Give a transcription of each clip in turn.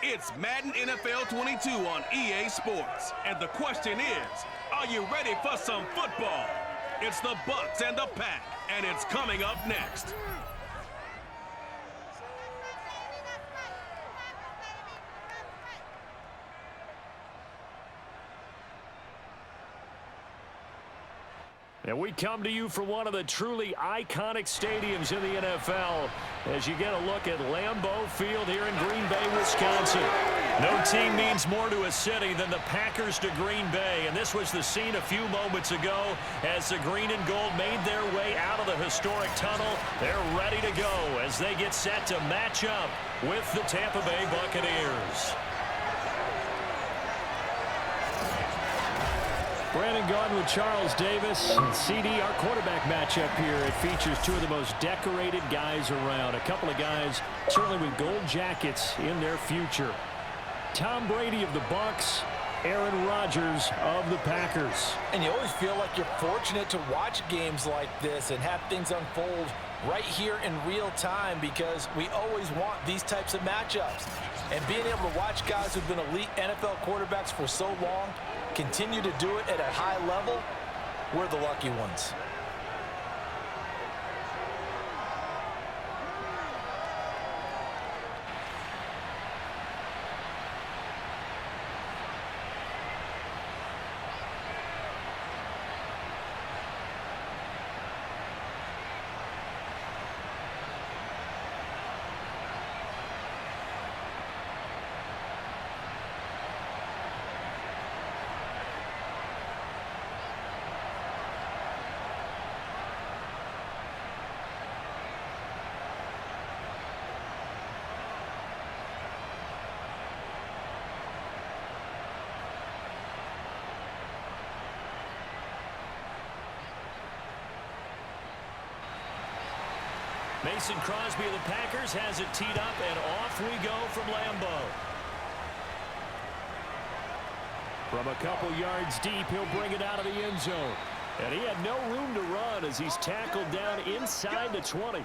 It's Madden NFL 22 on EA Sports. And the question is, are you ready for some football? It's the Bucs and the Pack, and it's coming up next. And we come to you from one of the truly iconic stadiums in the NFL as you get a look at Lambeau Field here in Green Bay, Wisconsin. No team means more to a city than the Packers to Green Bay, and this was the scene a few moments ago as the green and gold made their way out of the historic tunnel. They're ready to go as they get set to match up with the Tampa Bay Buccaneers. Brandon Gaudin with Charles Davis. And CD, our quarterback matchup here, it features two of the most decorated guys around. A couple of guys certainly with gold jackets in their future. Tom Brady of the Bucs, Aaron Rodgers of the Packers. And you always feel like you're fortunate to watch games like this and have things unfold right here in real time because we always want these types of matchups. And being able to watch guys who've been elite NFL quarterbacks for so long continue to do it at a high level, we're the lucky ones. Mason Crosby of the Packers has it teed up, and off we go from Lambeau. From a couple yards deep, he'll bring it out of the end zone. And he had no room to run as he's tackled down inside the 20.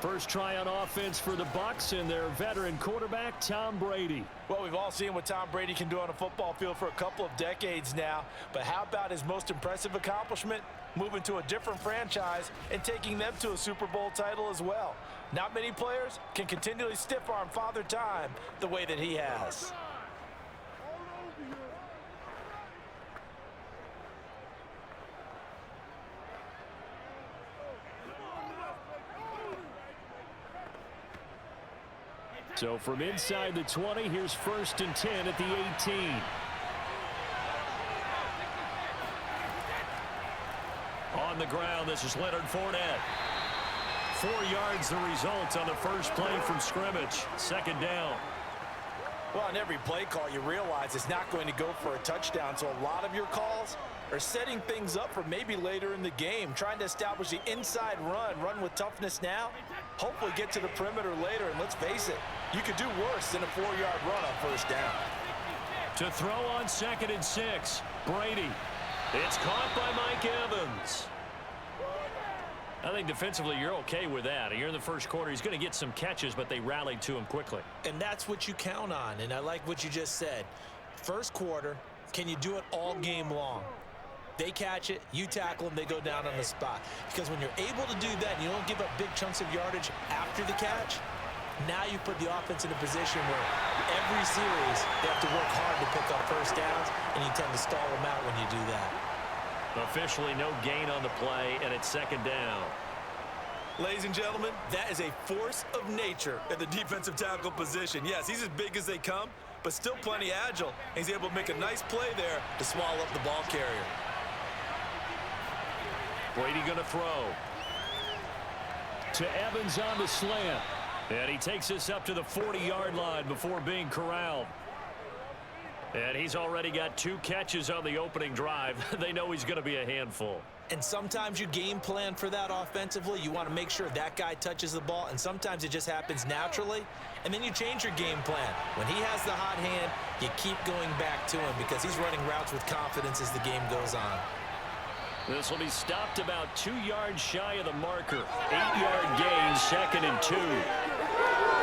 First try on offense for the Bucs and their veteran quarterback, Tom Brady. Well, we've all seen what Tom Brady can do on a football field for a couple of decades now. But how about his most impressive accomplishment? Moving to a different franchise and taking them to a Super Bowl title as well. Not many players can continually stiff-arm Father Time the way that he has. So from inside the 20, here's 1st and 10 at the 18. On the ground, this is Leonard Fournette. 4 yards the result on the first play from scrimmage. 2nd down. Well, on every play call, you realize it's not going to go for a touchdown, so a lot of your calls are setting things up for maybe later in the game, trying to establish the inside run with toughness now, hopefully get to the perimeter later, and let's face it, you could do worse than a 4-yard run on 1st down. To throw on 2nd and 6, Brady. It's caught by Mike Evans. I think defensively you're okay with that. You're in the first quarter. He's going to get some catches, but they rallied to him quickly. And that's what you count on, and I like what you just said. First quarter, can you do it all game long? They catch it, you tackle them, they go down on the spot. Because when you're able to do that and you don't give up big chunks of yardage after the catch, now you put the offense in a position where every series they have to work hard to pick up 1st downs, and you tend to stall them out when you do that. Officially no gain on the play, and it's 2nd down. Ladies and gentlemen, that is a force of nature at the defensive tackle position. Yes, he's as big as they come, but still plenty agile. He's able to make a nice play there to swallow up the ball carrier. Brady going to throw. To Evans on the slant. And he takes us up to the 40-yard line before being corralled. And he's already got 2 catches on the opening drive. They know he's going to be a handful. And sometimes you game plan for that offensively. You want to make sure that guy touches the ball, and sometimes it just happens naturally. And then you change your game plan. When he has the hot hand, you keep going back to him because he's running routes with confidence as the game goes on. This will be stopped about 2 yards shy of the marker. 8-yard gain, 2nd and 2.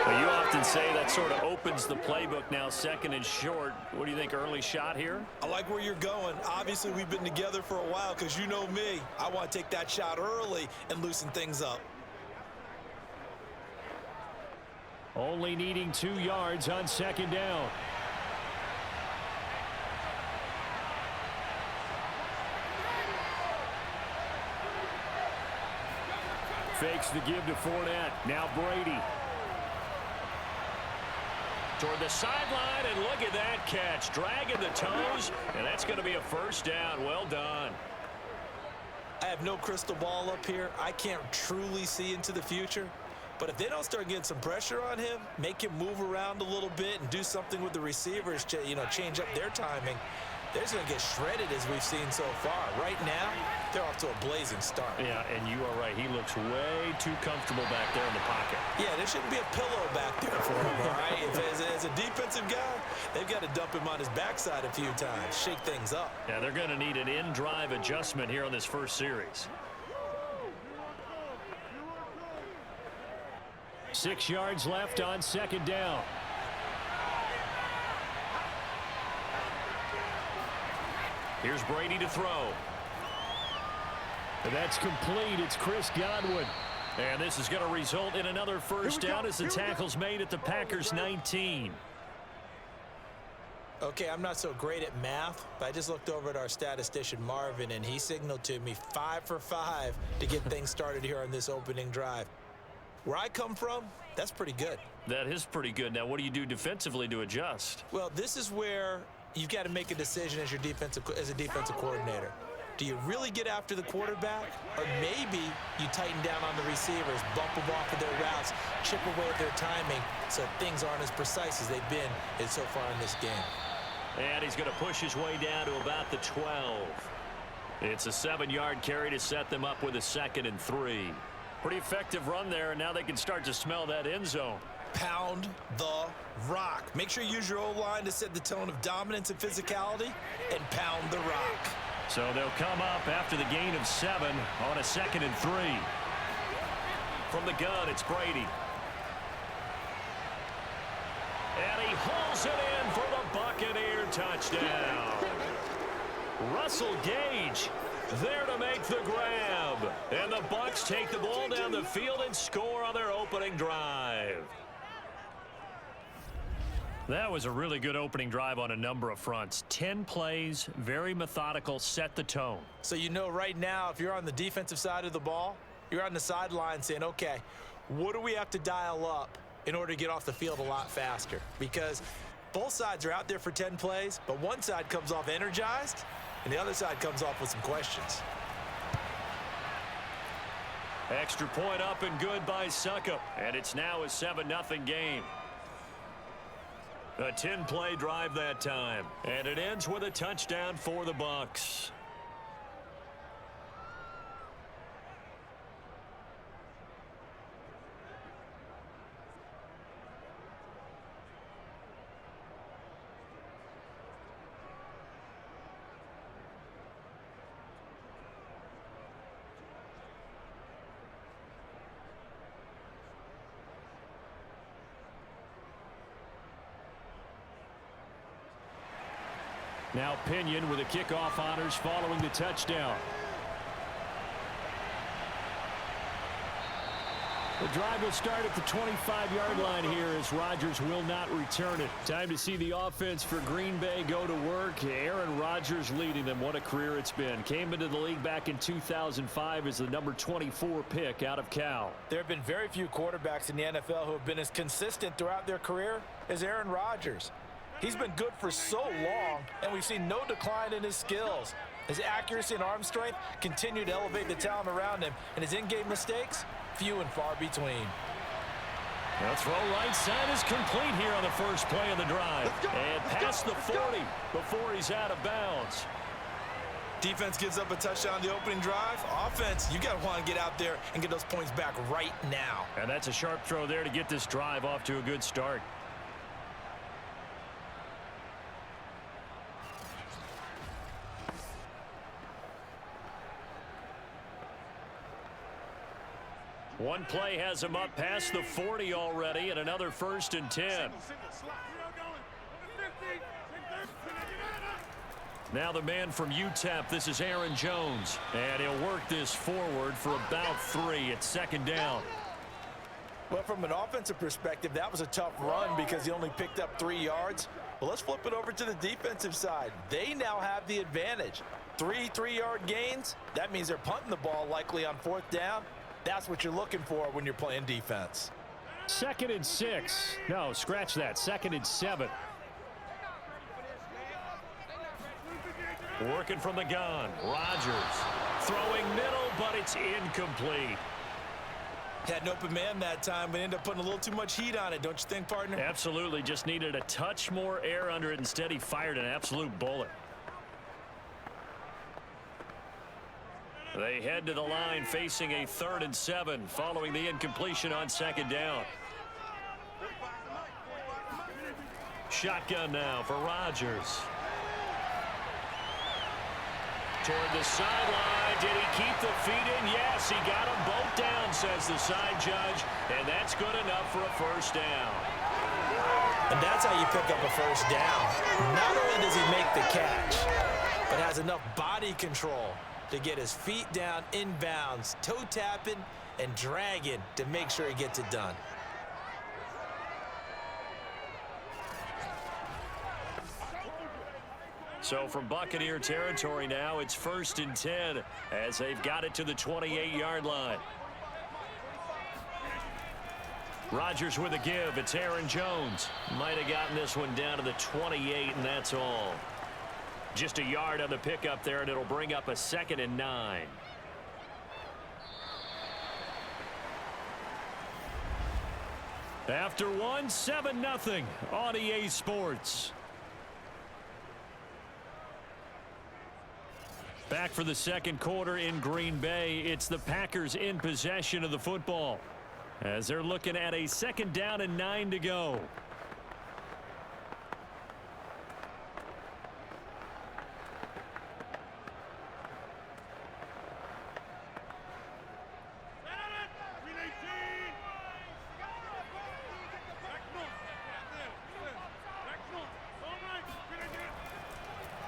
Well, you often say that sort of opens the playbook now, second and short. What do you think, early shot here? I like where you're going. Obviously, we've been together for a while because you know me. I want to take that shot early and loosen things up. Only needing 2 yards on second down. Fakes the give to Fournette. Now Brady. Toward the sideline, and look at that catch. Dragging the toes, and that's going to be a first down. Well done. I have no crystal ball up here. I can't truly see into the future. But if they don't start getting some pressure on him, make him move around a little bit and do something with the receivers to, change up their timing, they're just going to get shredded as we've seen so far. Right now, they're off to a blazing start. Yeah, and you are right. He looks way too comfortable back there in the pocket. Yeah, there shouldn't be a pillow back there for him, all right? As a defensive guy, they've got to dump him on his backside a few times, shake things up. Yeah, they're going to need an in-drive adjustment here on this first series. 6 yards left on second down. Here's Brady to throw. And that's complete. It's Chris Godwin. And this is going to result in another first down as the tackle's made at the Packers' 19. Okay, I'm not so great at math, but I just looked over at our statistician, Marvin, and he signaled to me 5 for 5 to get things started here on this opening drive. Where I come from, that's pretty good. That is pretty good. Now, what do you do defensively to adjust? Well, this is where you've got to make a decision as a defensive coordinator. Do you really get after the quarterback, or maybe you tighten down on the receivers, bump them off of their routes, chip away at their timing so things aren't as precise as they've been so far in this game? And he's going to push his way down to about the 12. It's a 7-yard carry to set them up with a 2nd and 3. Pretty effective run there, and now they can start to smell that end zone. Pound the rock. Make sure you use your O-line to set the tone of dominance and physicality, and pound the rock. So they'll come up after the gain of 7 on a 2nd and 3. From the gun, it's Brady. And he hauls it in for the Buccaneer touchdown. Russell Gage there to make the grab. And the Bucs take the ball down the field and score on their opening drive. That was a really good opening drive on a number of fronts. 10 plays, very methodical, set the tone. So you know right now, if you're on the defensive side of the ball, you're on the sideline saying, okay, what do we have to dial up in order to get off the field a lot faster? Because both sides are out there for 10 plays, but one side comes off energized, and the other side comes off with some questions. Extra point up and good by Suckup. And it's now a 7-0 game. A 10-play drive that time. And it ends with a touchdown for the Bucs. Now Pinion with the kickoff honors following the touchdown. The drive will start at the 25-yard line here as Rodgers will not return it. Time to see the offense for Green Bay go to work. Aaron Rodgers leading them. What a career it's been. Came into the league back in 2005 as the number 24 pick out of Cal. There have been very few quarterbacks in the NFL who have been as consistent throughout their career as Aaron Rodgers. He's been good for so long, and we've seen no decline in his skills. His accuracy and arm strength continue to elevate the talent around him, and his in-game mistakes, few and far between. The throw right side is complete here on the first play of the drive. And past the 40 before he's out of bounds. Defense gives up a touchdown on the opening drive. Offense, you got to want to get out there and get those points back right now. And that's a sharp throw there to get this drive off to a good start. One play has him up past the 40 already, and another 1st and 10. Now the man from UTEP, this is Aaron Jones. And he'll work this forward for about 3 at 2nd down. Well, from an offensive perspective, that was a tough run because he only picked up 3 yards. Well, let's flip it over to the defensive side. They now have the advantage. 3 3-yard gains, that means they're punting the ball likely on 4th down. That's what you're looking for when you're playing defense. 2nd and 6. No, scratch that. 2nd and 7. Working from the gun. Rodgers throwing middle, but it's incomplete. Had an open man that time, but ended up putting a little too much heat on it, don't you think, partner? Absolutely. Just needed a touch more air under it. Instead, he fired an absolute bullet. They head to the line facing a 3rd and 7 following the incompletion on 2nd down. Shotgun now for Rodgers. Toward the sideline. Did he keep the feet in? Yes, he got them both down, says the side judge. And that's good enough for a 1st down. And that's how you pick up a 1st down. Not only does he make the catch, but has enough body control to get his feet down inbounds, toe tapping and dragging to make sure he gets it done. So from Buccaneer territory now, it's 1st and 10 as they've got it to the 28-yard line. Rodgers with a give. It's Aaron Jones. Might have gotten this one down to the 28, and that's all. Just a yard on the pickup there, and it'll bring up a 2nd and 9. After one, 7-0 on EA Sports. Back for the 2nd quarter in Green Bay. It's the Packers in possession of the football as they're looking at a 2nd down and 9 to go.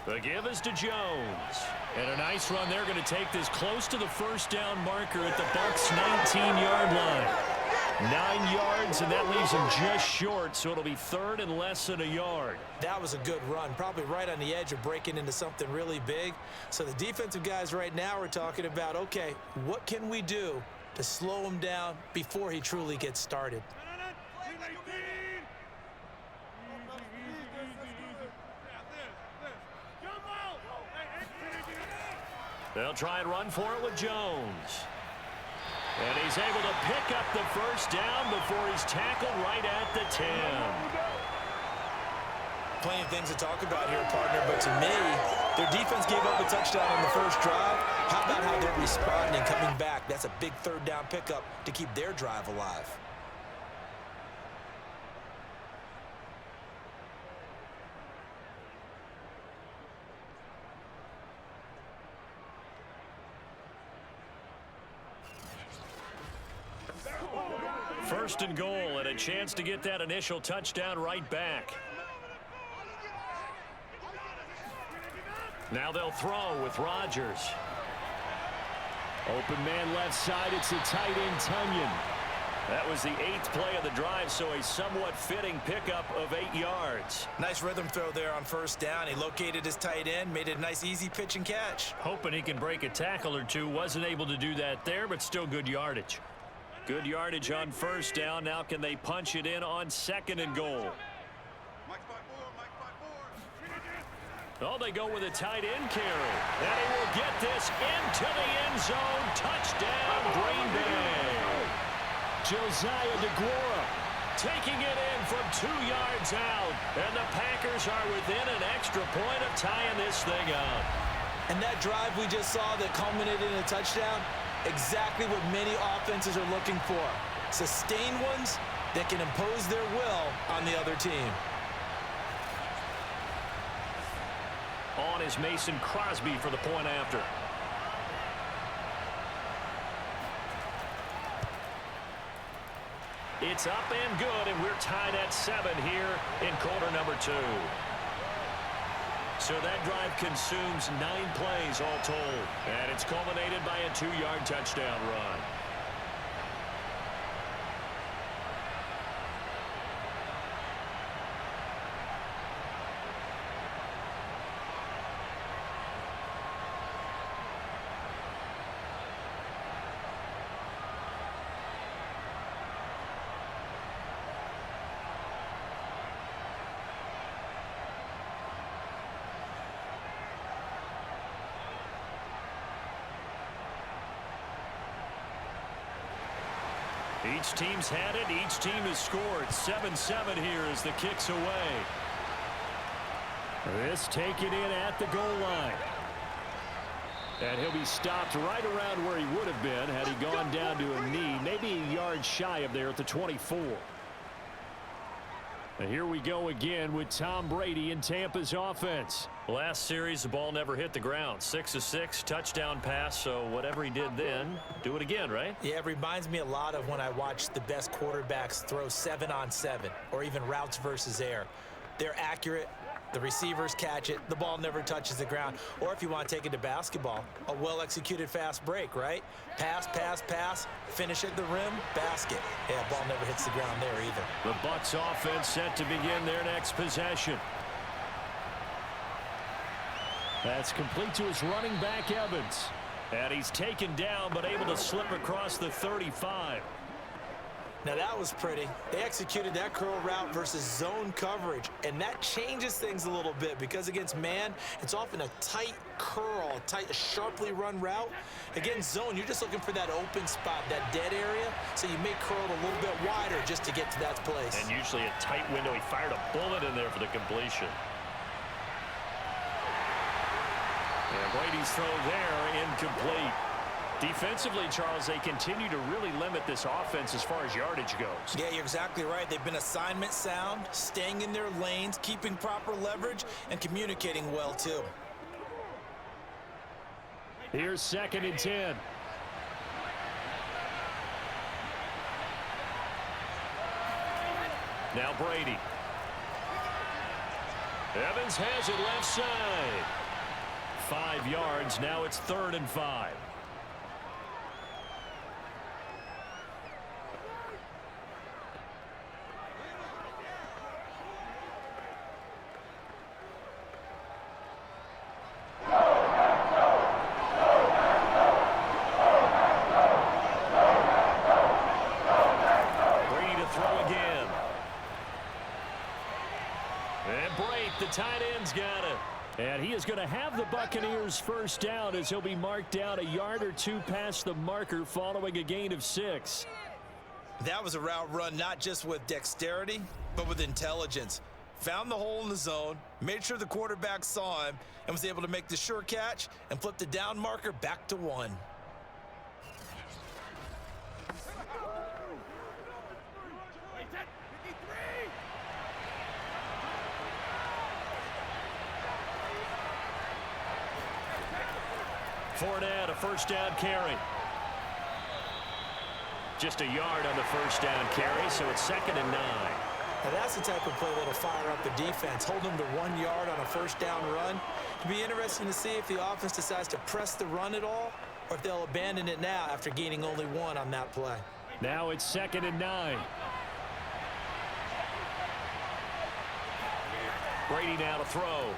The give is to Jones. And a nice run. They're going to take this close to the 1st down marker at the Bucs' 19-yard line. 9 yards, and that leaves them just short, so it'll be 3rd and less than a yard. That was a good run, probably right on the edge of breaking into something really big. So the defensive guys right now are talking about, okay, what can we do to slow him down before he truly gets started? They'll try and run for it with Jones. And he's able to pick up the 1st down before he's tackled right at the 10. Plenty of things to talk about here, partner, but to me, their defense gave up a touchdown on the 1st drive. How about how they're responding, coming back? That's a big 3rd down pickup to keep their drive alive. First and goal, and a chance to get that initial touchdown right back. Now they'll throw with Rodgers. Open man left side. It's the tight end, Tunyon. That was the 8th play of the drive, so a somewhat fitting pickup of 8 yards. Nice rhythm throw there on 1st down. He located his tight end, made it a nice easy pitch and catch. Hoping he can break a tackle or two. Wasn't able to do that there, but still good yardage. Good yardage on 1st down. Now can they punch it in on 2nd and goal? Oh, they go with a tight end carry. And he will get this into the end zone. Touchdown, Green Bay. Josiah DeGuara taking it in from 2 yards out. And the Packers are within an extra point of tying this thing up. And that drive we just saw that culminated in a touchdown, exactly what many offenses are looking for. Sustained ones that can impose their will on the other team. On is Mason Crosby for the point after. It's up and good, and we're tied at 7 here in quarter number 2. So that drive consumes 9 plays all told, and it's culminated by a 2-yard touchdown run. Each team's had it. Each team has scored. 7-7 here as the kick's away. This taken in at the goal line. And he'll be stopped right around where he would have been had he gone down to a knee, maybe a yard shy of there at the 24. And here we go again with Tom Brady in Tampa's offense. Last series, the ball never hit the ground. 6 of 6, touchdown pass, so whatever he did then, do it again, right? Yeah, it reminds me a lot of when I watch the best quarterbacks throw 7-on-7 or even routes versus air. They're accurate. The receivers catch it. The ball never touches the ground. Or if you want to take it to basketball, a well-executed fast break, right? Pass, pass, pass, finish at the rim, basket. Yeah, ball never hits the ground there either. The Bucs offense set to begin their next possession. That's complete to his running back, Evans. And he's taken down, but able to slip across the 35. Now that was pretty. They executed that curl route versus zone coverage, and that changes things a little bit because against man, it's often a tight curl, tight, sharply run route. Against zone, you're just looking for that open spot, that dead area, so you may curl it a little bit wider just to get to that place. And usually a tight window. He fired a bullet in there for the completion. And Brady's throw there, incomplete. Defensively, Charles, they continue to really limit this offense as far as yardage goes. Yeah, you're exactly right. They've been assignment sound, staying in their lanes, keeping proper leverage, and communicating well, too. Here's 2nd and 10. Now Brady. Evans has it left side. 5 yards. Now it's 3rd and 5. Tight end's got it. And he is going to have the Buccaneers first down as he'll be marked down a yard or 2 past the marker following a gain of 6. That was a route run not just with dexterity, but with intelligence. Found the hole in the zone, made sure the quarterback saw him, and was able to make the sure catch and flip the down marker back to 1. Fournette, a first down carry. Just a yard on the first down carry, so it's 2nd and 9. Now that's the type of play that'll fire up the defense. Hold them to 1 yard on a first down run. It'll be interesting to see if the offense decides to press the run at all, or if they'll abandon it now after gaining only 1 on that play. Now it's 2nd and 9. Brady now to throw.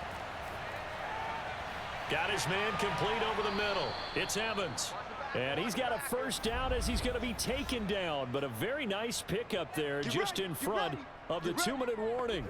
Got his man complete over the middle. It's Evans. And he's got a first down as he's going to be taken down. But a very nice pickup there just in front of the 2-minute warning.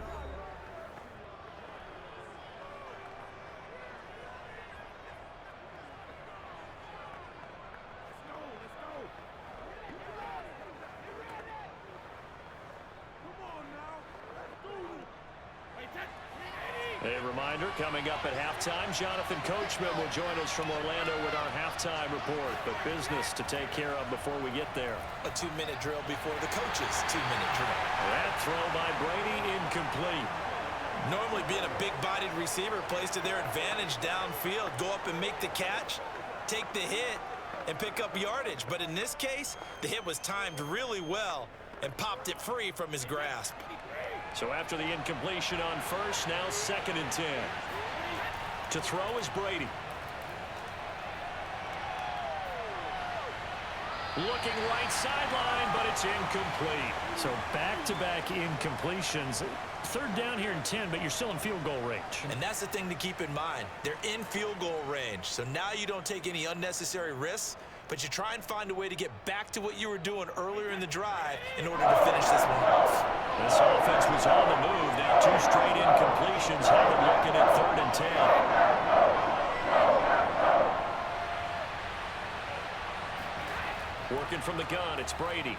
A reminder, coming up at halftime, Jonathan Coachman will join us from Orlando with our halftime report. But business to take care of before we get there. A 2-minute drill before the coach's 2-minute drill. That throw by Brady incomplete. Normally being a big-bodied receiver plays to their advantage downfield. Go up and make the catch, take the hit, and pick up yardage. But in this case, the hit was timed really well. and popped it free from his grasp. So after the incompletion on first, now 2nd and 10. To throw is Brady. Looking right sideline, but it's incomplete. So back-to-back incompletions. 3rd down here and 10, but you're still in field goal range. And that's the thing to keep in mind. They're in field goal range. So now you don't take any unnecessary risks, but you try and find a way to get back to what you were doing earlier in the drive in order to finish this one off. This offense was on the move. Now 2 straight incompletions. Have it looking at 3rd and 10. Working from the gun, it's Brady.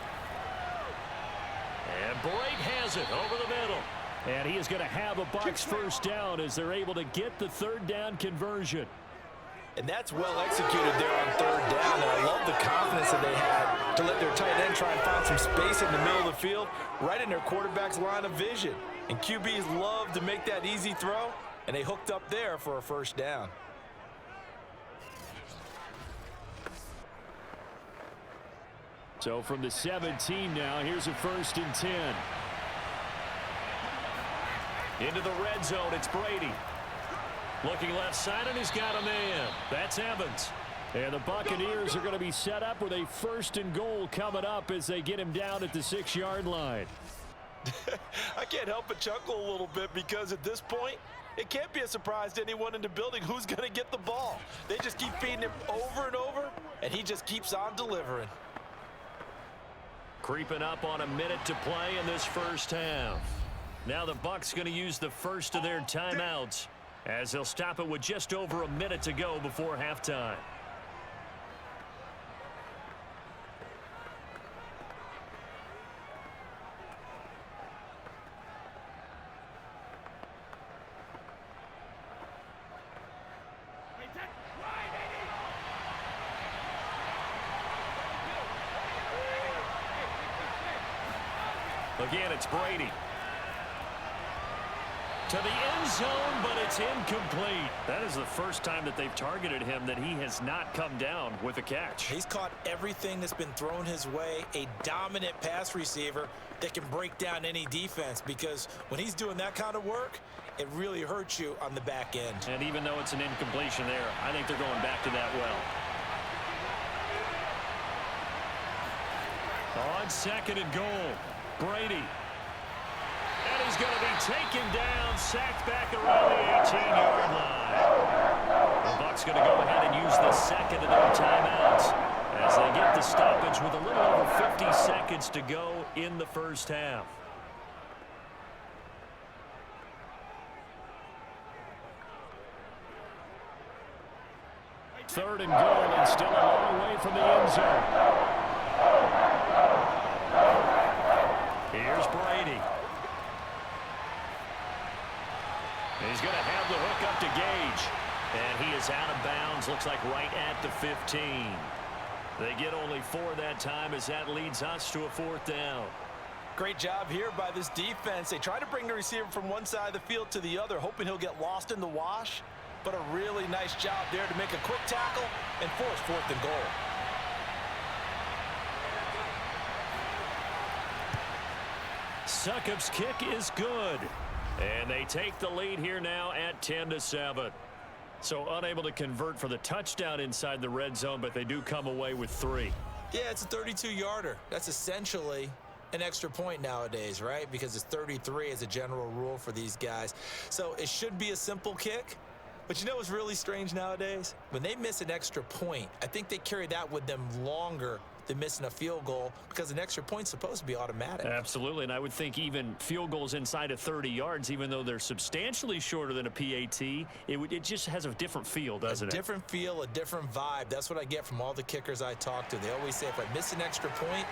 And Brady has it over the middle. And he is going to have a Bucs 1st down as they're able to get the 3rd down conversion. And that's well executed there on 3rd down. And I love the confidence that they had to let their tight end try and find some space in the middle of the field, right in their quarterback's line of vision. And QBs love to make that easy throw, and they hooked up there for a 1st down. So from the 17 now, here's a 1st and 10. Into the red zone, it's Brady. Looking left side, and he's got a man. That's Evans. And the Buccaneers are going to be set up with a 1st and goal coming up as they get him down at the 6-yard line. I can't help but chuckle a little bit because at this point, it can't be a surprise to anyone in the building who's going to get the ball. They just keep feeding him over and over, and he just keeps on delivering. Creeping up on a minute to play in this 1st half. Now the Bucs going to use the first of their timeouts as they'll stop it with just over a minute to go before halftime. Again, it's Brady. To the end zone, but it's incomplete. That is the first time that they've targeted him that he has not come down with a catch. He's caught everything that's been thrown his way, a dominant pass receiver that can break down any defense, because when he's doing that kind of work, it really hurts you on the back end. And even though it's an incompletion there, I think they're going back to that well. On 2nd and goal, Brady. And he's going to be taken down, sacked back around the 18-yard line. The Bucs going to go ahead and use the 2nd of their timeouts as they get the stoppage with a little over 50 seconds to go in the 1st half. Third and goal, and still a long way from the end zone. Here's Brady. He's going to have the hook up to Gage. And he is out of bounds, looks like right at the 15. They get only 4 that time as that leads us to a 4th down. Great job here by this defense. They try to bring the receiver from one side of the field to the other, hoping he'll get lost in the wash. But a really nice job there to make a quick tackle and force 4th and goal. Succop's kick is good. And they take the lead here now at 10-7. So unable to convert for the touchdown inside the red zone, but they do come away with 3. Yeah, it's a 32-yarder. That's essentially an extra point nowadays, right? Because it's 33 as a general rule for these guys. So it should be a simple kick. But you know what's really strange nowadays? When they miss an extra point, I think they carry that with them longer than missing a field goal, because an extra point's supposed to be automatic. Absolutely, and I would think even field goals inside of 30 yards, even though they're substantially shorter than a PAT, it just has a different feel, doesn't it? A different feel, a different vibe. That's what I get from all the kickers I talk to. They always say if I miss an extra point,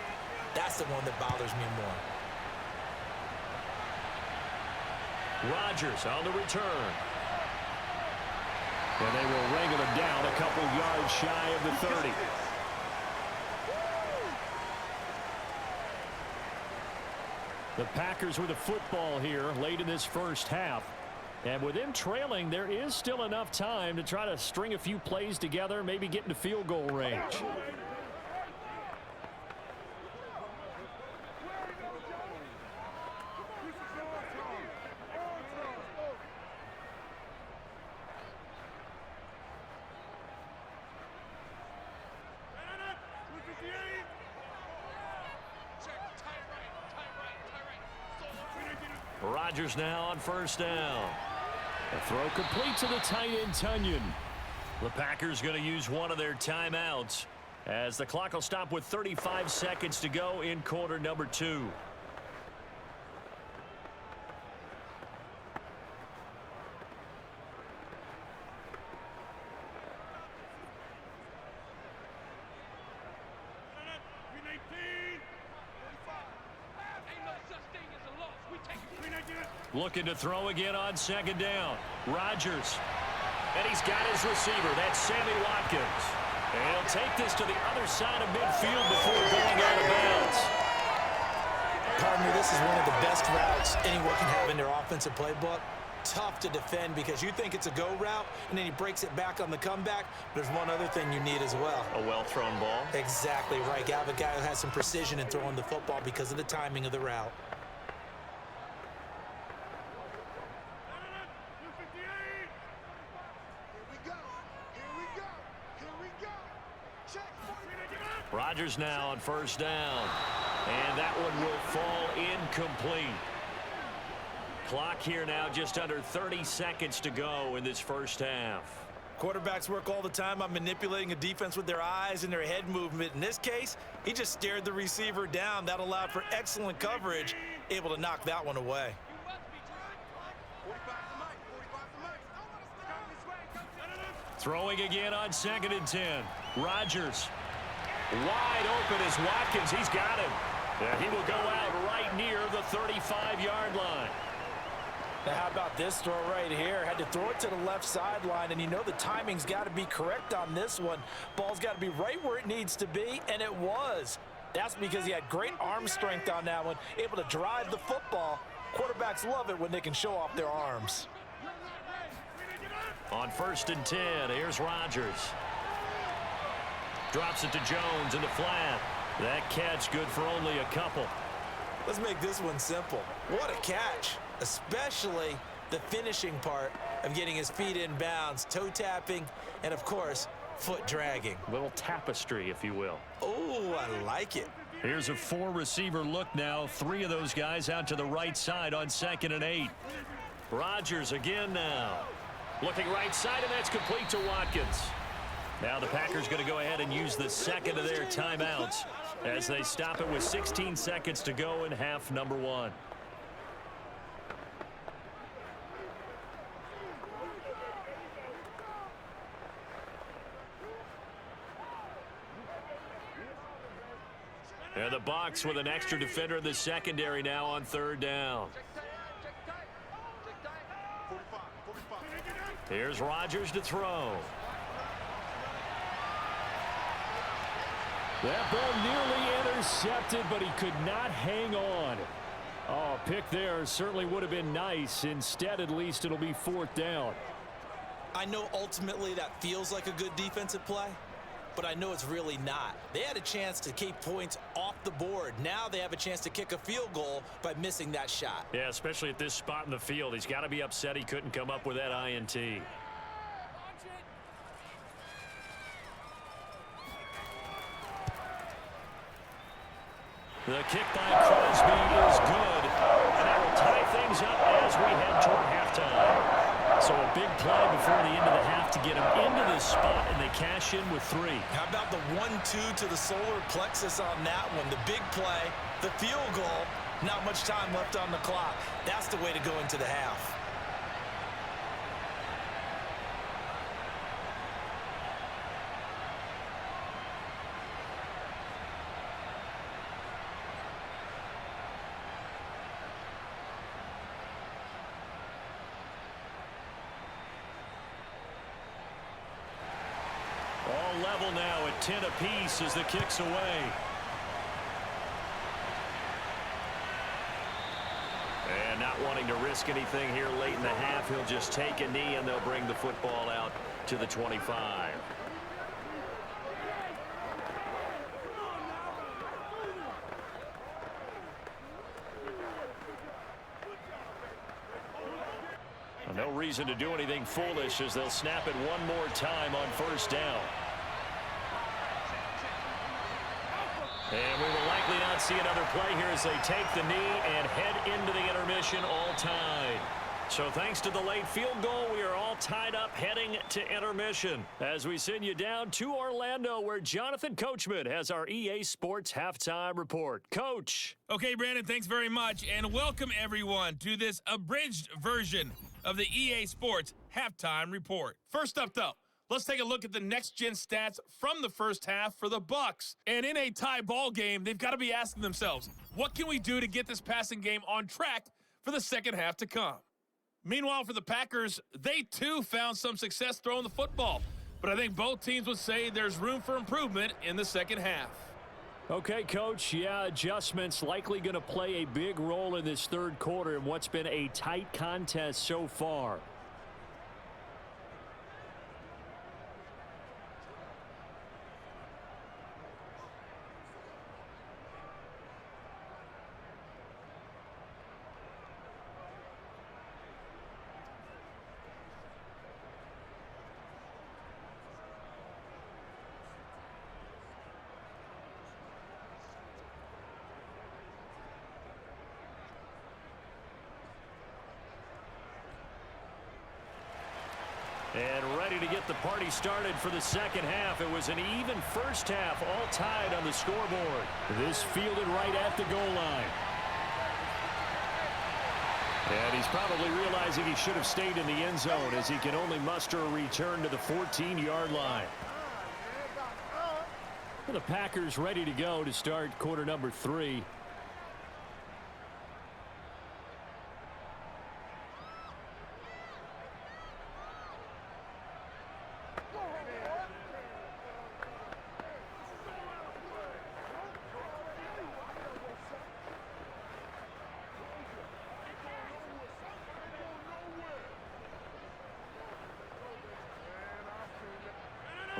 that's the one that bothers me more. Rodgers on the return. And they will wrangle him down a couple yards shy of the 30. The Packers with a football here late in this 1st half. And with them trailing, there is still enough time to try to string a few plays together, maybe get into field goal range. Rodgers now on first down. The throw complete to the tight end, Tunyon. The Packers going to use one of their timeouts as the clock will stop with 35 seconds to go in quarter number 2. Looking to throw again on second down. Rodgers. And he's got his receiver. That's Sammy Watkins. And he'll take this to the other side of midfield before going out of bounds. Partner, this is one of the best routes anyone can have in their offensive playbook. Tough to defend because you think it's a go route, and then he breaks it back on the comeback. There's one other thing you need as well. A well-thrown ball. Exactly right. You have a guy who has some precision in throwing the football because of the timing of the route. Rodgers now on first down. And that one will fall incomplete. Clock here now just under 30 seconds to go in this first half. Quarterbacks work all the time on manipulating a defense with their eyes and their head movement. In this case, he just stared the receiver down. That allowed for excellent coverage, able to knock that one away. Throwing again on 2nd and 10. Rodgers. Wide open is Watkins. He's got him. And he will go out right near the 35-yard line. Now, how about this throw right here? Had to throw it to the left sideline, and you know the timing's got to be correct on this one. Ball's got to be right where it needs to be, and it was. That's because he had great arm strength on that one, able to drive the football. Quarterbacks love it when they can show off their arms. On 1st and 10, here's Rodgers. Drops it to Jones in the flat. That catch good for only a couple. Let's make this one simple. What a catch, especially the finishing part of getting his feet in bounds, toe tapping, and of course, foot dragging. Little tapestry, if you will. Oh, I like it. Here's a 4-receiver look now. 3 of those guys out to the right side on 2nd and 8. Rodgers again now. Looking right side, and that's complete to Watkins. Now the Packers going to go ahead and use the second of their timeouts as they stop it with 16 seconds to go in half number 1. And the Bucs with an extra defender in the secondary now on 3rd down. Here's Rodgers to throw. That ball nearly intercepted, but he could not hang on. Oh, pick there certainly would have been nice. Instead, at least it'll be 4th down. I know ultimately that feels like a good defensive play, but I know it's really not. They had a chance to keep points off the board. Now they have a chance to kick a field goal by missing that shot. Yeah, especially at this spot in the field. He's got to be upset he couldn't come up with that INT. The kick by Crosby is good, and that will tie things up as we head toward halftime. So a big play before the end of the half to get him into this spot, and they cash in with 3. How about the 1-2 to the solar plexus on that one? The big play, the field goal, not much time left on the clock. That's the way to go into the half. All level now at 10 apiece as the kick's away. And not wanting to risk anything here late in the half, he'll just take a knee and they'll bring the football out to the 25. No reason to do anything foolish as they'll snap it one more time on 1st down. And we will likely not Let's see another play here as they take the knee and head into the intermission, all tied. So thanks to the late field goal, we are all tied up heading to intermission as we send you down to Orlando where Jonathan Coachman has our EA Sports Halftime Report. Coach. Okay, Brandon, thanks very much, and welcome everyone to this abridged version of the EA Sports Halftime Report. First up, though, let's take a look at the next-gen stats from the first half for the Bucs. And in a tie ball game, they've got to be asking themselves, what can we do to get this passing game on track for the second half to come? Meanwhile, for the Packers, they too found some success throwing the football. But I think both teams would say there's room for improvement in the second half. Okay, Coach, yeah, adjustments likely going to play a big role in this third quarter in what's been a tight contest so far. And ready to get the party started for the second half. It was an even first half, all tied on the scoreboard. This fielded right at the goal line. And he's probably realizing he should have stayed in the end zone as he can only muster a return to the 14-yard line. The Packers ready to go to start quarter number 3.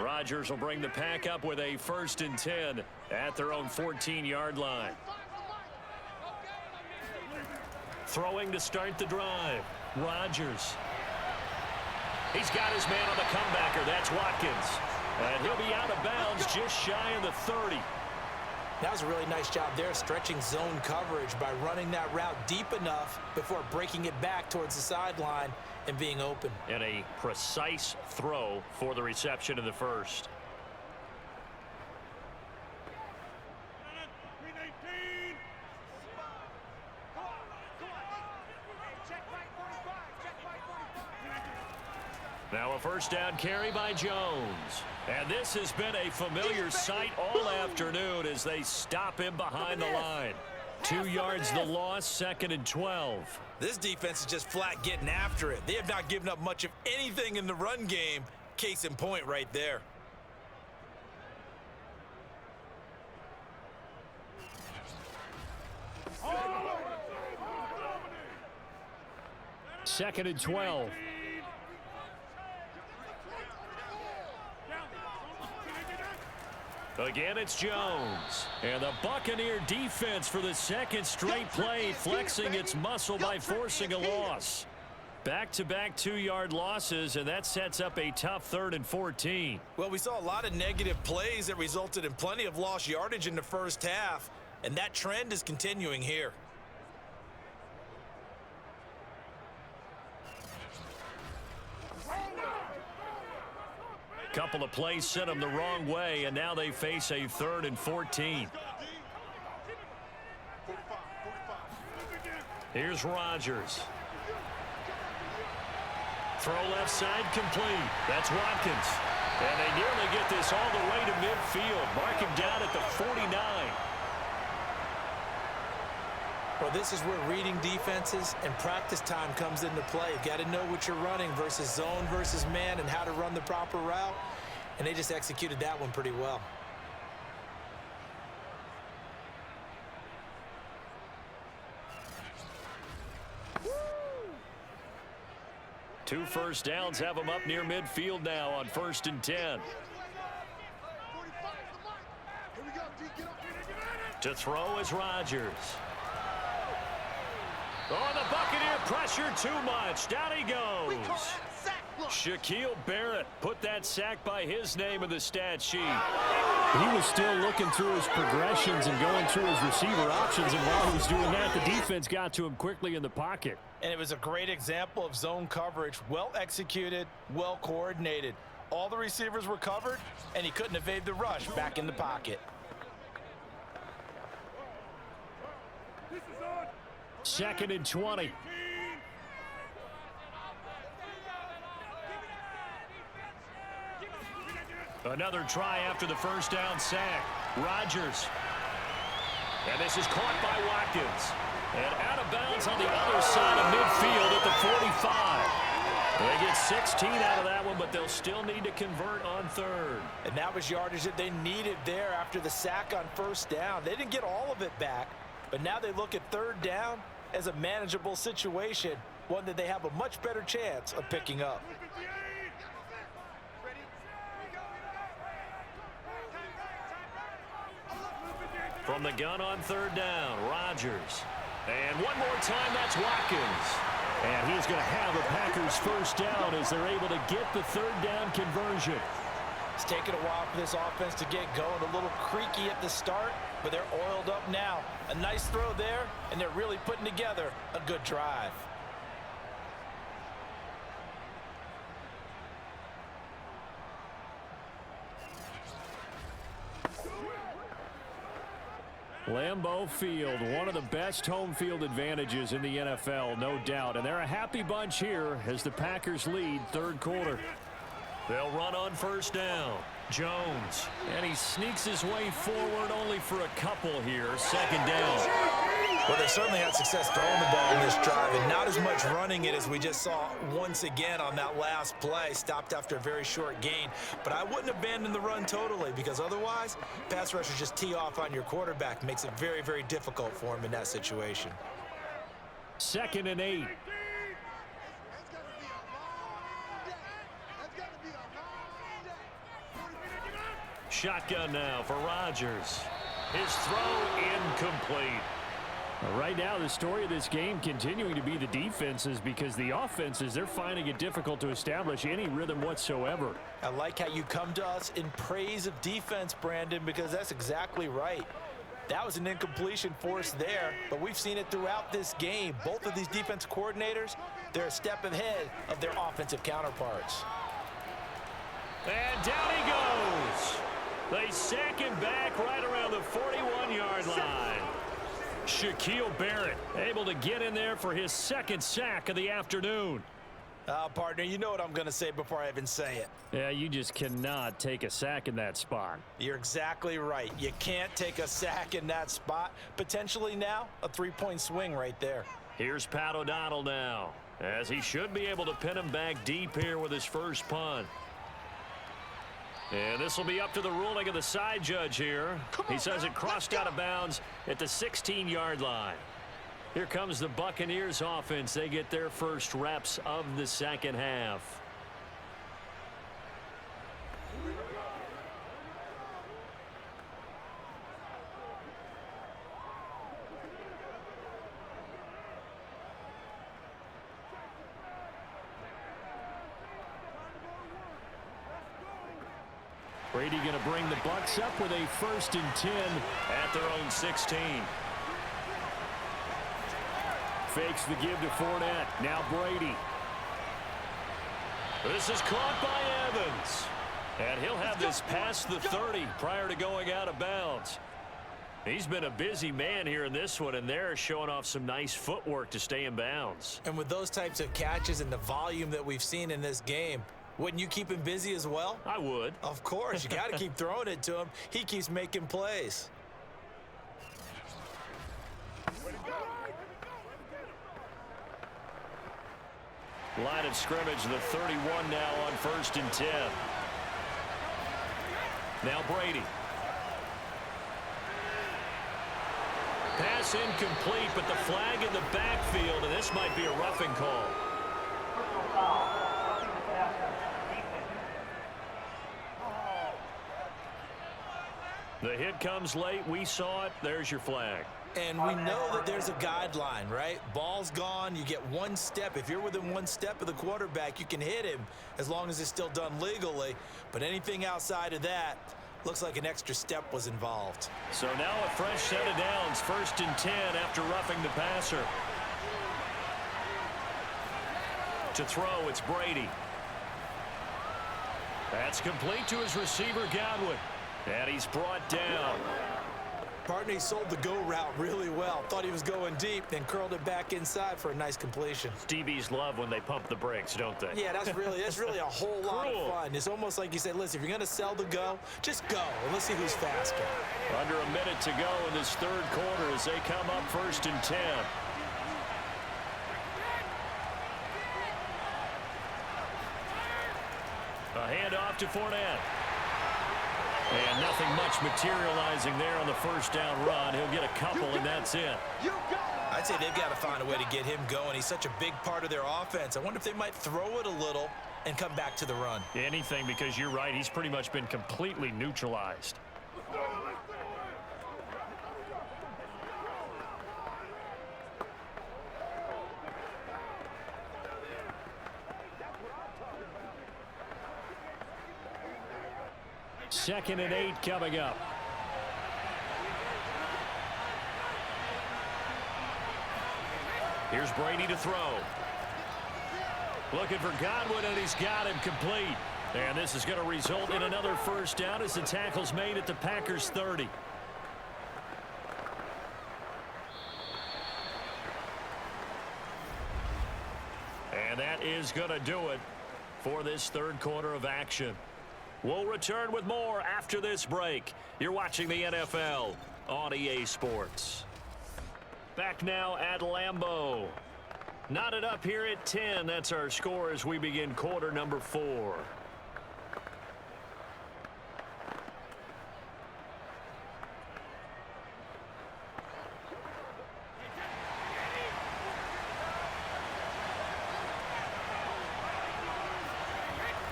Rodgers will bring the pack up with a 1st and 10 at their own 14-yard line. Throwing to start the drive. Rodgers. He's got his man on the comebacker. That's Watkins. And he'll be out of bounds just shy of the 30. That was a really nice job there, stretching zone coverage by running that route deep enough before breaking it back towards the sideline and being open. And a precise throw for the reception in the first. Now a first down carry by Jones. And this has been a familiar sight all afternoon as they stop him behind the line. 2 yards the loss, 2nd and 12. This defense is just flat getting after it. They have not given up much of anything in the run game. Case in point right there. Second and 12. Again, it's Jones. And the Buccaneer defense for the second straight play, flexing its muscle by forcing a loss. Back-to-back 2-yard losses, and that sets up a tough 3rd and 14. Well, we saw a lot of negative plays that resulted in plenty of lost yardage in the first half, and that trend is continuing here. Couple of plays sent them the wrong way, and now they face a 3rd and 14. Here's Rodgers. Throw left side complete. That's Watkins. And they nearly get this all the way to midfield. Mark him down at the 49. Well, this is where reading defenses and practice time comes into play. You've got to know what you're running versus zone versus man and how to run the proper route. And they just executed that one pretty well. Two first downs have them up near midfield now on 1st and 10. To throw is Rodgers. Oh, the Buccaneer pressure too much. Down he goes. Shaquille Barrett put that sack by his name in the stat sheet. He was still looking through his progressions and going through his receiver options, and while he was doing that, the defense got to him quickly in the pocket. And it was a great example of zone coverage. Well executed, well coordinated. All the receivers were covered, and he couldn't evade the rush back in the pocket. Second and 20. Another try after the first down sack. Rodgers. And this is caught by Watkins. And out of bounds on the other side of midfield at the 45. They get 16 out of that one, but they'll still need to convert on third. And that was yardage that they needed there after the sack on first down. They didn't get all of it back, but now they look at third down as a manageable situation, one that they have a much better chance of picking up. From the gun on third down, Rodgers. And one more time, that's Watkins. And he's going to have the Packers first down as they're able to get the third down conversion. It's taken a while for this offense to get going. A little creaky at the start, but they're oiled up now. A nice throw there, and they're really putting together a good drive. Lambeau Field, one of the best home field advantages in the NFL, no doubt. And they're a happy bunch here as the Packers lead third quarter. They'll run on first down. Jones. And he sneaks his way forward only for a couple here. Second down. Well, they certainly had success throwing the ball in this drive, and not as much running it as we just saw once again on that last play. Stopped after a very short gain. But I wouldn't abandon the run totally, because otherwise, pass rushers just tee off on your quarterback. Makes it very, very difficult for him in that situation. Second and 8. Shotgun now for Rodgers. His throw incomplete. Right now, the story of this game continuing to be the defenses, because the offenses, they're finding it difficult to establish any rhythm whatsoever. I like how you come to us in praise of defense, Brandon, because that's exactly right. That was an incompletion force there, but we've seen it throughout this game. Both of these defense coordinators, they're a step ahead of their offensive counterparts. And down he goes. They sack him back right around the 41-yard line. Shaquille Barrett able to get in there for his second sack of the afternoon. Partner, you know what I'm going to say before I even say it. Yeah, you just cannot take a sack in that spot. You're exactly right. You can't take a sack in that spot. Potentially now a three-point swing right there. Here's Pat O'Donnell now, as he should be able to pin him back deep here with his first punt. And this will be up to the ruling of the side judge here. He says it crossed out of bounds at the 16-yard line. Here comes the Buccaneers offense. They get their first reps of the second half. Brady going to bring the Bucs up with a 1st and 10 at their own 16. Fakes the give to Fournette. Now Brady. This is caught by Evans. And he'll have this past the 30 prior to going out of bounds. He's been a busy man here in this one, and they're showing off some nice footwork to stay in bounds. And with those types of catches and the volume that we've seen in this game, wouldn't you keep him busy as well? I would. Of course. You got to keep throwing it to him. He keeps making plays. Line of scrimmage, the 31 now on 1st and 10. Now Brady. Pass incomplete, but the flag in the backfield, and this might be a roughing call. The hit comes late. We saw it. There's your flag. And we know that there's a guideline, right? Ball's gone, you get one step. If you're within one step of the quarterback, you can hit him as long as it's still done legally. But anything outside of that, looks like an extra step was involved. So now a fresh set of downs, 1st and 10 after roughing the passer. To throw, it's Brady. That's complete to his receiver, Godwin. And he's brought down. Partner, he sold the go route really well. Thought he was going deep, then curled it back inside for a nice completion. DBs love when they pump the brakes, don't they? Yeah, that's really a whole lot of fun. It's almost like you said, listen, if you're going to sell the go, just go, and let's see who's faster. Under a minute to go in this 3rd quarter as they come up 1st and 10. A handoff to Fournette. And nothing much materializing there on the 1st down run. He'll get a couple, and that's it. I'd say they've got to find a way to get him going. He's such a big part of their offense. I wonder if they might throw it a little and come back to the run. Anything, because you're right. He's pretty much been completely neutralized. Second and 8 coming up. Here's Brady to throw. Looking for Godwin, and he's got him complete. And this is going to result in another 1st down as the tackle's made at the Packers' 30. And that is going to do it for this 3rd quarter of action. We'll return with more after this break. You're watching the NFL on EA Sports. Back now at Lambeau. Knotted up here at 10. That's our score as we begin quarter number 4.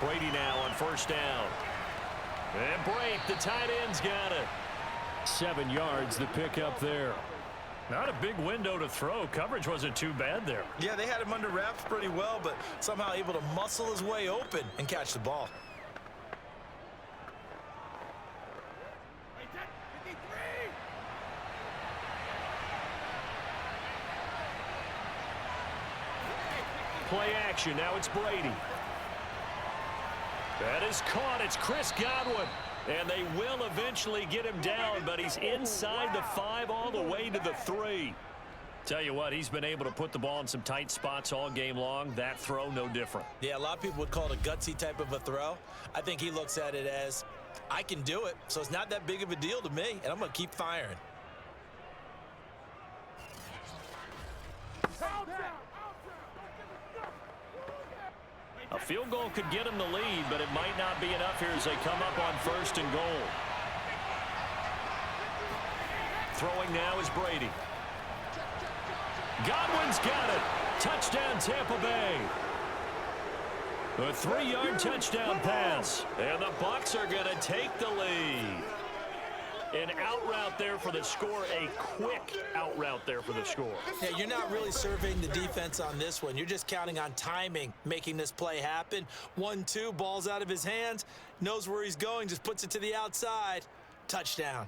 Brady now on 1st down. And break. The tight end's got it. 7 yards the pick up there. Not a big window to throw. Coverage wasn't too bad there. Yeah, they had him under wraps pretty well, but somehow able to muscle his way open and catch the ball. Play action. Now it's Brady. That is caught. It's Chris Godwin. And they will eventually get him down, but he's inside the 5 all the way to the 3. Tell you what, he's been able to put the ball in some tight spots all game long. That throw, no different. Yeah, a lot of people would call it a gutsy type of a throw. I think he looks at it as, I can do it, so it's not that big of a deal to me, and I'm going to keep firing. A field goal could get him the lead, but it might not be enough here as they come up on 1st and goal. Throwing now is Brady. Godwin's got it. Touchdown, Tampa Bay. A 3-yard touchdown pass. And the Bucs are going to take the lead. An out route there for the score, a quick out route there for the score. Yeah, you're not really surveying the defense on this one. You're just counting on timing, making this play happen. 1-2, ball's out of his hands, knows where he's going, just puts it to the outside. Touchdown.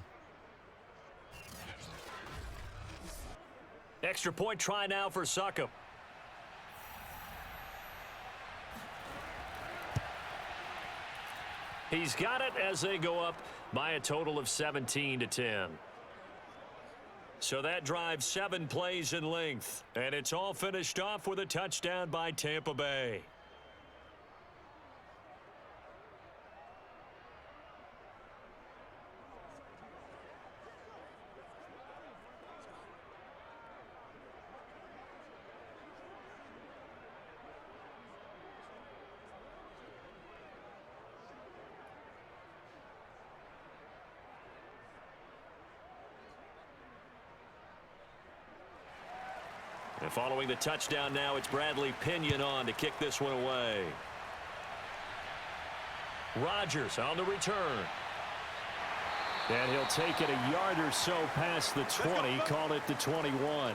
Extra point try now for Succop. He's got it as they go up by a total of 17-10. So that drives 7 plays in length, and it's all finished off with a touchdown by Tampa Bay. And following the touchdown now, it's Bradley Pinion on to kick this one away. Rodgers on the return. And he'll take it a yard or so past the 20, call it the 21.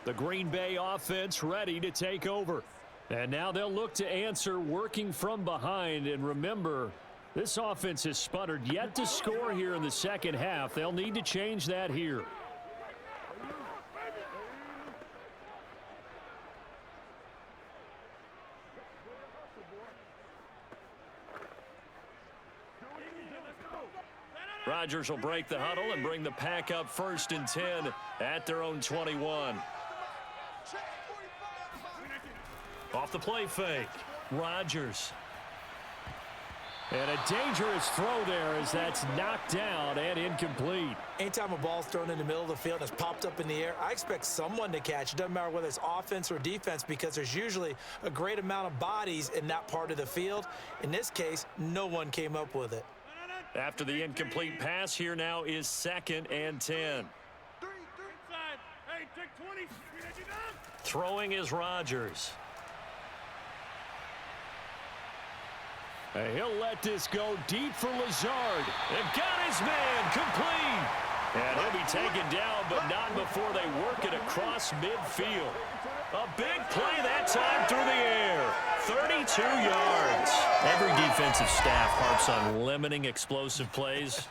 The Green Bay offense ready to take over. And now they'll look to answer working from behind. And remember, this offense has sputtered yet to score here in the second half. They'll need to change that here. Rodgers will break the huddle and bring the pack up 1st and 10 at their own 21. Off the play fake, Rodgers. And a dangerous throw there as that's knocked down and incomplete. Anytime a ball's thrown in the middle of the field and it's popped up in the air, I expect someone to catch. It doesn't matter whether it's offense or defense because there's usually a great amount of bodies in that part of the field. In this case, no one came up with it. After the incomplete pass, here now is 2nd and 10. Throwing is Rodgers. And he'll let this go deep for Lazard. They've got his man complete. And he'll be taken down, but not before they work it across midfield. A big play that time through the air. 32 yards. Every defensive staff harps on limiting explosive plays.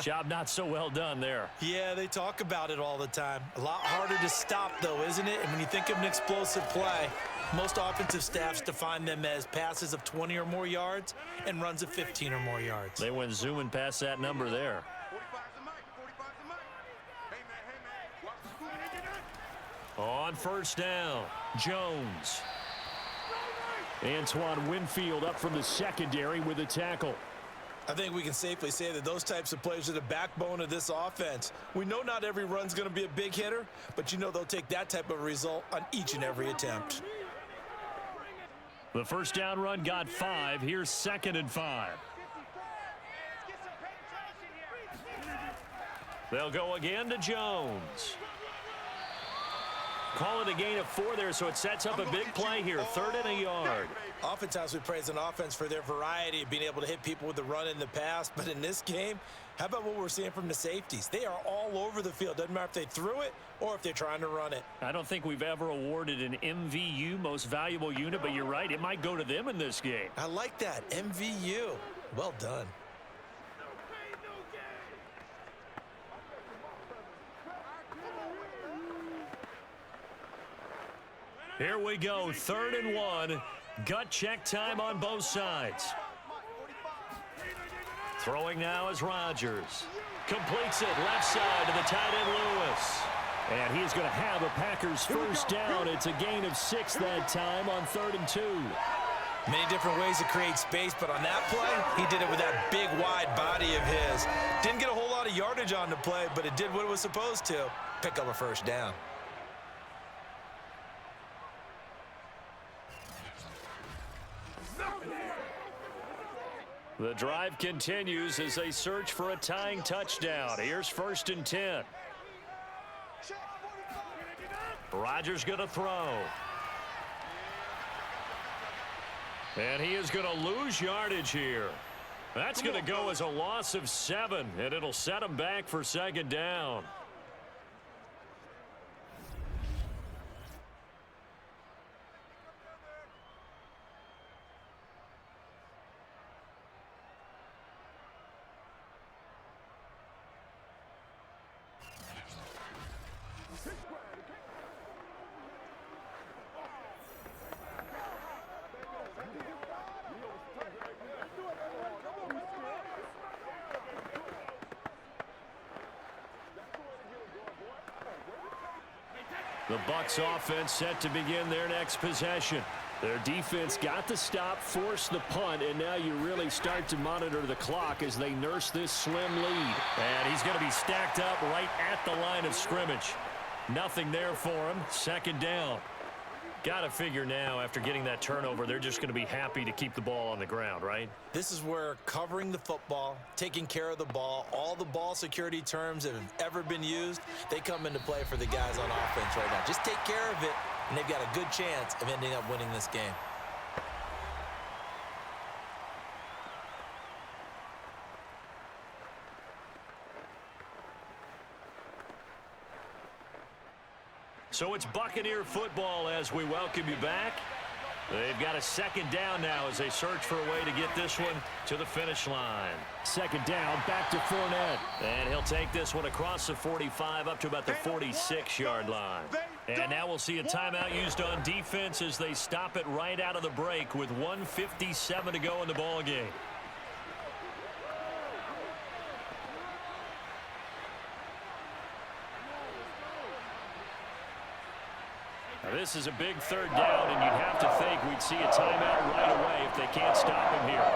Job not so well done there. Yeah, they talk about it all the time. A lot harder to stop, though, isn't it? And when you think of an explosive play, most offensive staffs define them as passes of 20 or more yards and runs of 15 or more yards. They went zooming past that number there. On 1st down, Jones. Antoine Winfield up from the secondary with a tackle. I think we can safely say that those types of plays are the backbone of this offense. We know not every run's going to be a big hitter, but you know they'll take that type of result on each and every attempt. The 1st down run got 5. Here's 2nd and 5. They'll go again to Jones. Call it a gain of 4 there, so it sets up a big play here. 3rd and a yard. Oftentimes we praise an offense for their variety of being able to hit people with the run in the pass, but in this game, how about what we're seeing from the safeties? They are all over the field. Doesn't matter if they threw it or if they're trying to run it. I don't think we've ever awarded an MVU, most valuable unit, but you're right, it might go to them in this game. I like that, MVU. Well done. Here we go, 3rd and 1. Gut check time on both sides. Throwing now is Rodgers. Completes it left side to the tight end Lewis. And he's going to have a Packers 1st down. It's a gain of 6 that time on 3rd and 2. Many different ways to create space, but on that play, he did it with that big, wide body of his. Didn't get a whole lot of yardage on the play, but it did what it was supposed to. Pick up a 1st down. The drive continues as they search for a tying touchdown. Here's 1st and 10. Rodgers going to throw. And he is going to lose yardage here. That's going to go as a loss of 7, and it'll set him back for 2nd down. The Bucs offense set to begin their next possession. Their defense got the stop, forced the punt, and now you really start to monitor the clock as they nurse this slim lead. And he's going to be stacked up right at the line of scrimmage. Nothing there for him. 2nd down. Got to figure now, after getting that turnover, they're just going to be happy to keep the ball on the ground, right? This is where covering the football, taking care of the ball, all the ball security terms that have ever been used, they come into play for the guys on offense right now. Just take care of it, and they've got a good chance of ending up winning this game. So it's Buccaneer football as we welcome you back. They've got a second down now as they search for a way to get this one to the finish line. Second down, back to Fournette. And he'll take this one across the 45 up to about the 46-yard line. And now we'll see a timeout used on defense as they stop it right out of the break with 1:57 to go in the ball game. Now this is a big third down, and you'd have to think we'd see a timeout right away if they can't stop him here.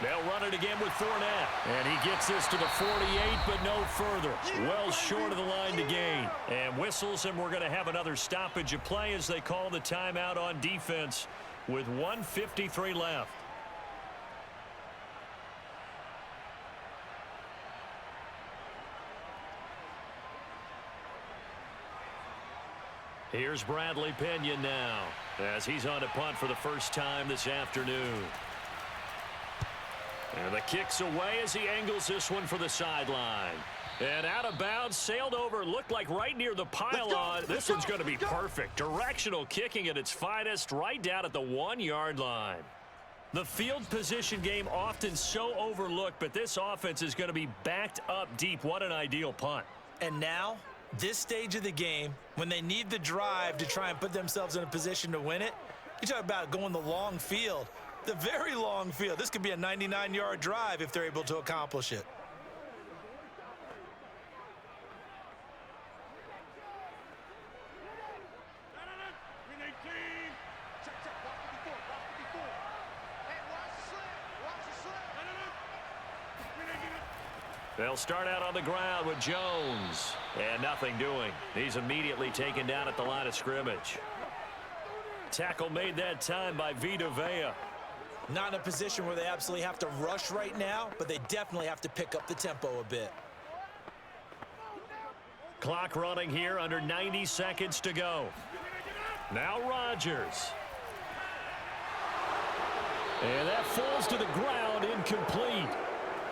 They'll run it again with Fournette. And he gets this to the 48, but no further. Well short of the line to gain. And whistles, and we're going to have another stoppage of play as they call the timeout on defense with 1:53 left. Here's Bradley Pinion now as he's on to punt for the first time this afternoon. And the kick's away as he angles this one for the sideline. And out of bounds, sailed over, looked like right near the pylon. This one's going to be perfect. Directional kicking at its finest right down at the 1-yard line. The field position game often so overlooked, but this offense is going to be backed up deep. What an ideal punt. And now, this stage of the game, when they need the drive to try and put themselves in a position to win it, you talk about going the long field, the very long field. This could be a 99-yard drive if they're able to accomplish it. They'll start out on the ground with Jones. And nothing doing. He's immediately taken down at the line of scrimmage. Tackle made that time by Vita Vea. Not in a position where they absolutely have to rush right now, but they definitely have to pick up the tempo a bit. Clock running here, under 90 seconds to go. Now Rodgers. And that falls to the ground, incomplete.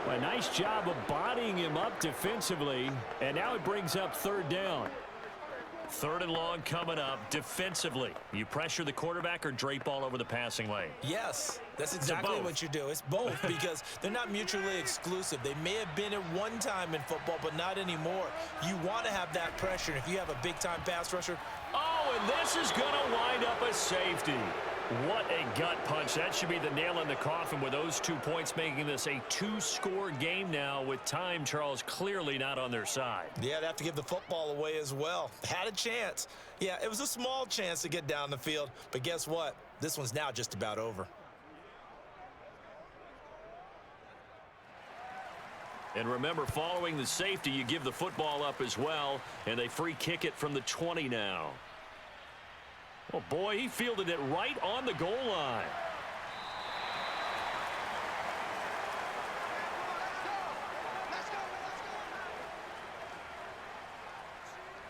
A nice job of bodying him up defensively, and now it brings up third down. Third and long coming up defensively. You pressure the quarterback or drape all over the passing lane? Yes, that's exactly what you do. It's both because they're not mutually exclusive. They may have been at one time in football, but not anymore. You want to have that pressure. If you have a big-time pass rusher. Oh, and this is going to wind up a safety. What a gut punch. That should be the nail in the coffin with those 2 points, making this a 2-score game now with time, Charles, clearly not on their side. Yeah, they have to give the football away as well. Had a chance. Yeah, it was a small chance to get down the field, but guess what? This one's now just about over. And remember, following the safety, you give the football up as well, and they free kick it from the 20 now. Oh, boy, he fielded it right on the goal line.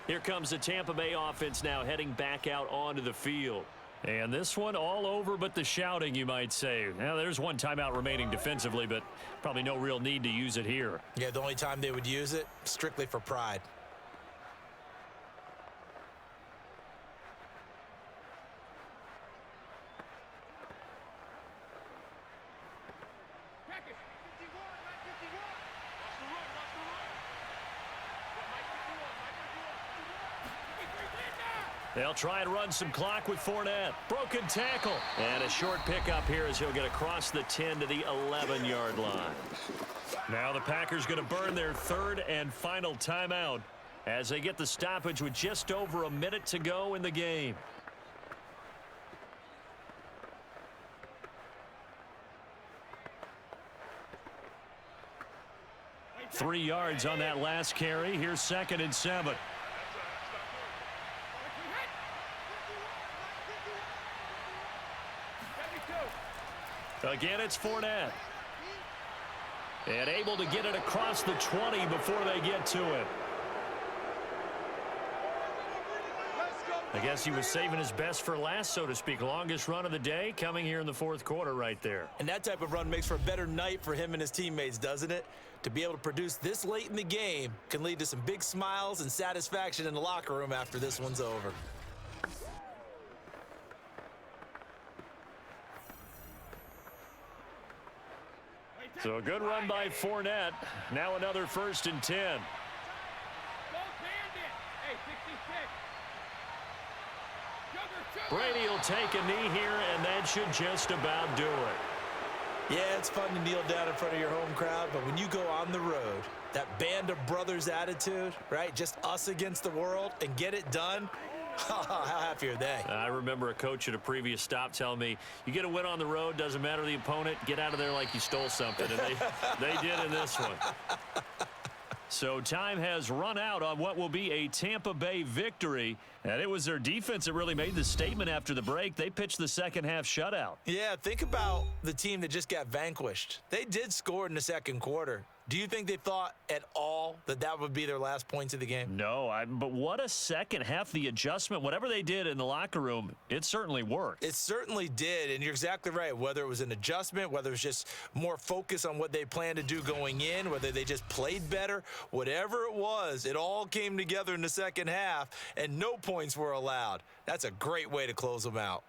Here comes the Tampa Bay offense now heading back out onto the field. And this one all over but the shouting, you might say. Now, there's one timeout remaining defensively, but probably no real need to use it here. Yeah, the only time they would use it, strictly for pride. They'll try and run some clock with Fournette. Broken tackle. And a short pickup here as he'll get across the 10 to the 11-yard line. Now the Packers going to burn their third and final timeout as they get the stoppage with just over a minute to go in the game. Three yards on that last carry. Here's 2nd and 7. Again, it's Fournette. And able to get it across the 20 before they get to it. I guess he was saving his best for last, so to speak. Longest run of the day coming here in the fourth quarter right there. And that type of run makes for a better night for him and his teammates, doesn't it? To be able to produce this late in the game can lead to some big smiles and satisfaction in the locker room after this one's over. So a good run by Fournette. Now another 1st and 10. Brady will take a knee here, and that should just about do it. Yeah, it's fun to kneel down in front of your home crowd, but when you go on the road, that band of brothers attitude, right? Just us against the world and get it done. How happy are they? I remember a coach at a previous stop telling me, you get a win on the road, doesn't matter the opponent, get out of there like you stole something. And they did in this one. So time has run out on what will be a Tampa Bay victory. And it was their defense that really made the statement after the break. They pitched the second half shutout. Yeah, think about the team that just got vanquished. They did score in the second quarter. Do you think they thought at all that that would be their last points of the game? No, but what a second half. The adjustment, whatever they did in the locker room, it certainly worked. It certainly did, and you're exactly right. Whether it was an adjustment, whether it was just more focus on what they planned to do going in, whether they just played better, whatever it was, it all came together in the second half, and no points were allowed. That's a great way to close them out.